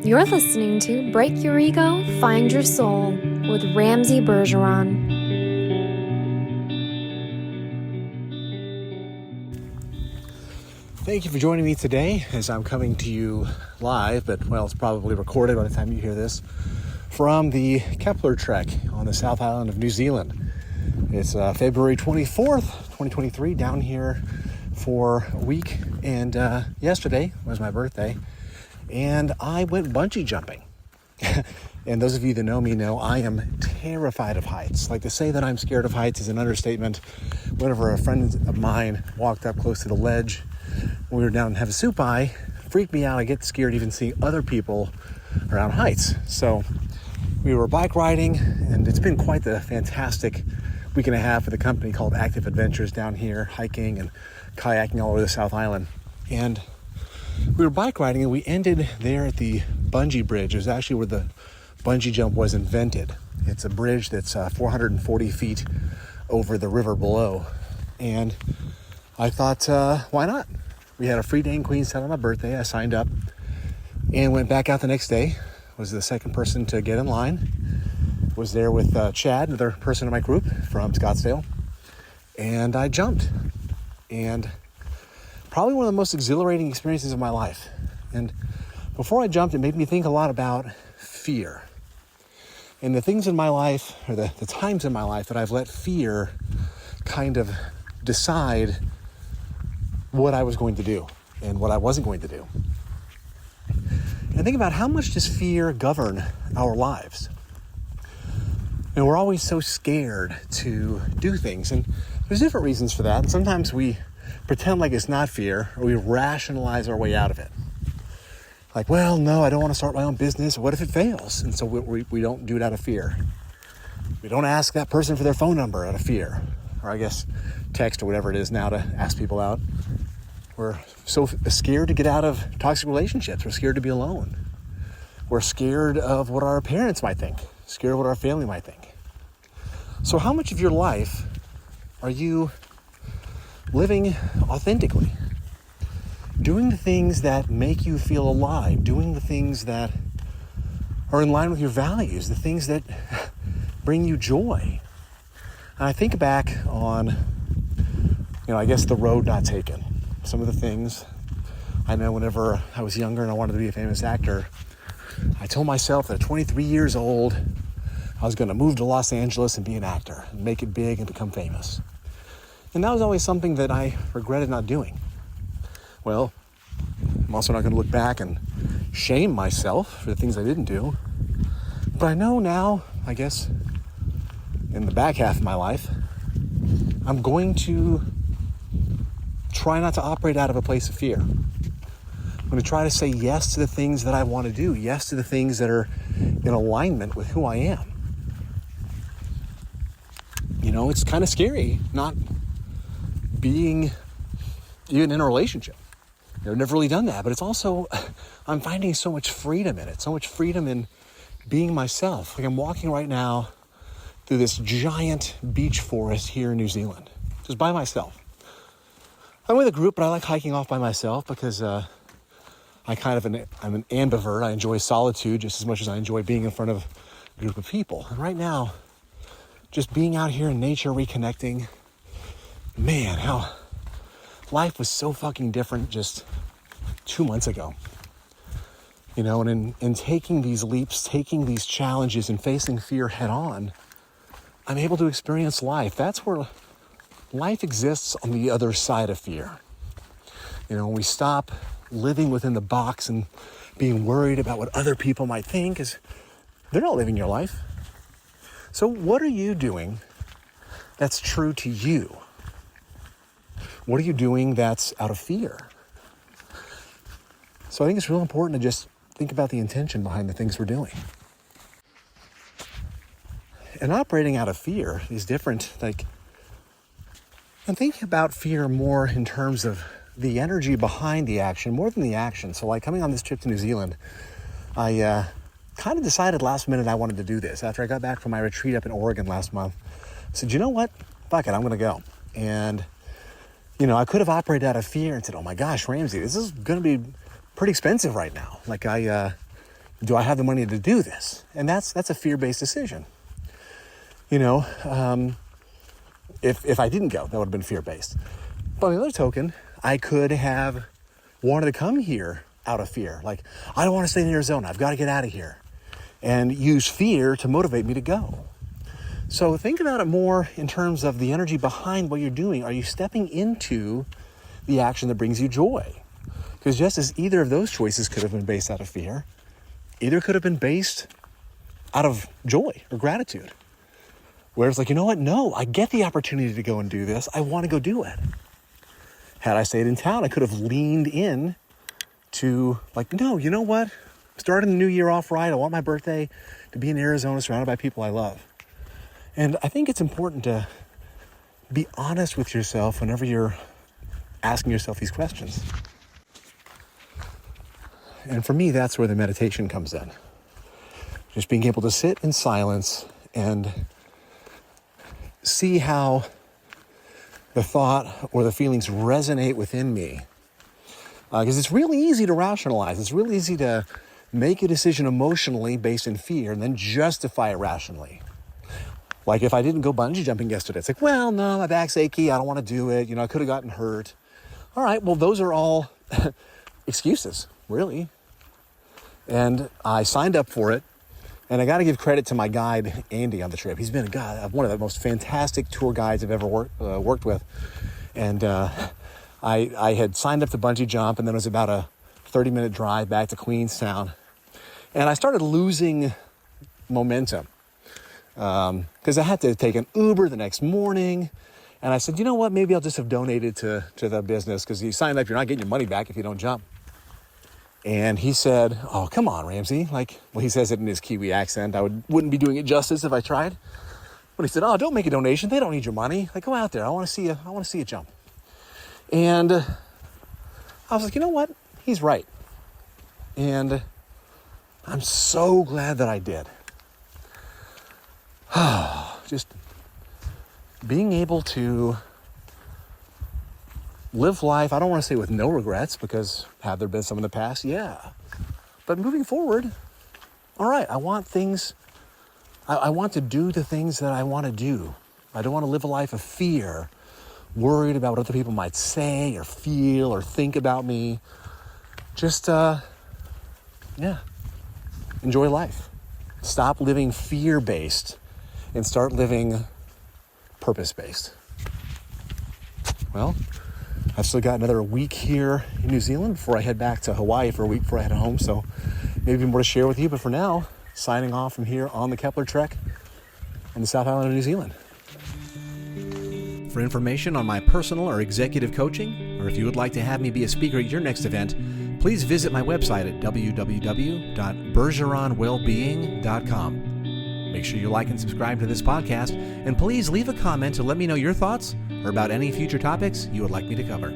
You're listening to Break Your Ego, Find Your Soul with Ramsey Bergeron. Thank you for joining me today as I'm coming to you live, but it's probably recorded by the time you hear this, from the Kepler Trek on the South Island of New Zealand. It's February 24th, 2023, down here for a week, and yesterday was my birthday, and I went bungee jumping. And those of you that know me know I am terrified of heights. Like, to say that I'm scared of heights is an understatement. Whenever a friend of mine walked up close to the ledge when we were down in Havasupai, freaked me out. I get scared even seeing other people around heights. So we were bike riding, and it's been quite the fantastic week and a half for the company called Active Adventures down here, hiking and kayaking all over the South Island. And we were bike riding, and we ended there at the bungee bridge. It was actually where the bungee jump was invented. It's a bridge that's 440 feet over the river below. And I thought, why not? We had a free day in Queenstown on my birthday. I signed up and went back out the next day. Was the second person to get in line. Was there with Chad, another person in my group from Scottsdale. And I jumped. And probably one of the most exhilarating experiences of my life. And before I jumped, it made me think a lot about fear. And the things in my life, or the times in my life that I've let fear kind of decide what I was going to do and what I wasn't going to do. And think about, how much does fear govern our lives? And we're always so scared to do things, and there's different reasons for that. And sometimes we pretend like it's not fear, or we rationalize our way out of it. Like, well, no, I don't want to start my own business. What if it fails? And so we don't do it out of fear. We don't ask that person for their phone number out of fear, or I guess text or whatever it is now to ask people out. We're so scared to get out of toxic relationships. We're scared to be alone. We're scared of what our parents might think, scared of what our family might think. So how much of your life are you living authentically? Doing the things that make you feel alive, doing the things that are in line with your values, the things that bring you joy. And I think back on, I guess the road not taken. Some of the things I know whenever I was younger and I wanted to be a famous actor, I told myself that at 23 years old, I was going to move to Los Angeles and be an actor and make it big and become famous. And that was always something that I regretted not doing. Well, I'm also not going to look back and shame myself for the things I didn't do. But I know now, I guess, in the back half of my life, I'm going to try not to operate out of a place of fear. I'm going to try to say yes to the things that I want to do, yes to the things that are in alignment with who I am. It's kind of scary not being even in a relationship. I've never really done that, but it's also, I'm finding so much freedom in it, so much freedom in being myself. Like, I'm walking right now through this giant beech forest here in New Zealand, just by myself. I'm with a group, but I like hiking off by myself because I'm an ambivert. I enjoy solitude just as much as I enjoy being in front of a group of people. And right now, just being out here in nature, reconnecting, man, how life was so fucking different just 2 months ago. And in taking these leaps, taking these challenges, and facing fear head on, I'm able to experience life. That's where life exists, on the other side of fear. When we stop living within the box and being worried about what other people might think, is they're not living your life. So what are you doing that's true to you? What are you doing that's out of fear? So I think it's real important to just think about the intention behind the things we're doing. And operating out of fear is different. And think about fear more in terms of the energy behind the action, more than the action. So coming on this trip to New Zealand, I kind of decided last minute I wanted to do this. After I got back from my retreat up in Oregon last month, I said, you know what? Fuck it, I'm going to go. And, I could have operated out of fear and said, oh my gosh, Ramsey, this is going to be pretty expensive right now. Like do I have the money to do this? And that's a fear-based decision. If I didn't go, that would have been fear-based. But on the other token, I could have wanted to come here out of fear. Like, I don't want to stay in Arizona. I've got to get out of here. And use fear to motivate me to go. So think about it more in terms of the energy behind what you're doing. Are you stepping into the action that brings you joy? Because just as either of those choices could have been based out of fear, either could have been based out of joy or gratitude. Where it's like, you know what? No, I get the opportunity to go and do this. I want to go do it. Had I stayed in town, I could have leaned in to like, no, you know what? Starting the new year off right. I want my birthday to be in Arizona surrounded by people I love. And I think it's important to be honest with yourself whenever you're asking yourself these questions. And for me, that's where the meditation comes in. Just being able to sit in silence and see how the thought or the feelings resonate within me. Because it's really easy to rationalize. It's really easy to make a decision emotionally based in fear and then justify it rationally. Like if I didn't go bungee jumping yesterday, it's like, well, no, my back's achy. I don't want to do it. I could have gotten hurt. All right, well, those are all excuses, really. And I signed up for it. And I got to give credit to my guide, Andy, on the trip. He's been one of the most fantastic tour guides I've ever worked with. And I had signed up to bungee jump, and then it was about a 30-minute drive back to Queenstown. And I started losing momentum because I had to take an Uber the next morning. And I said, you know what? Maybe I'll just have donated to the business because you signed up, you're not getting your money back if you don't jump. And he said, oh, come on, Ramsey. He says it in his Kiwi accent. I wouldn't be doing it justice if I tried. But he said, oh, don't make a donation. They don't need your money. Go out there. I want to see you jump. And I was like, you know what? He's right. And I'm so glad that I did. Just being able to live life, I don't want to say with no regrets, because have there been some in the past? Yeah. But moving forward, all right, I want to do the things that I want to do. I don't want to live a life of fear, worried about what other people might say or feel or think about me. Just, enjoy life. Stop living fear-based and start living purpose-based. Well, I've still got another week here in New Zealand before I head back to Hawaii for a week before I head home. So maybe more to share with you. But for now, signing off from here on the Kepler Trek in the South Island of New Zealand. For information on my personal or executive coaching, or if you would like to have me be a speaker at your next event, please visit my website at www.bergeronwellbeing.com. Make sure you like and subscribe to this podcast, and please leave a comment to let me know your thoughts or about any future topics you would like me to cover.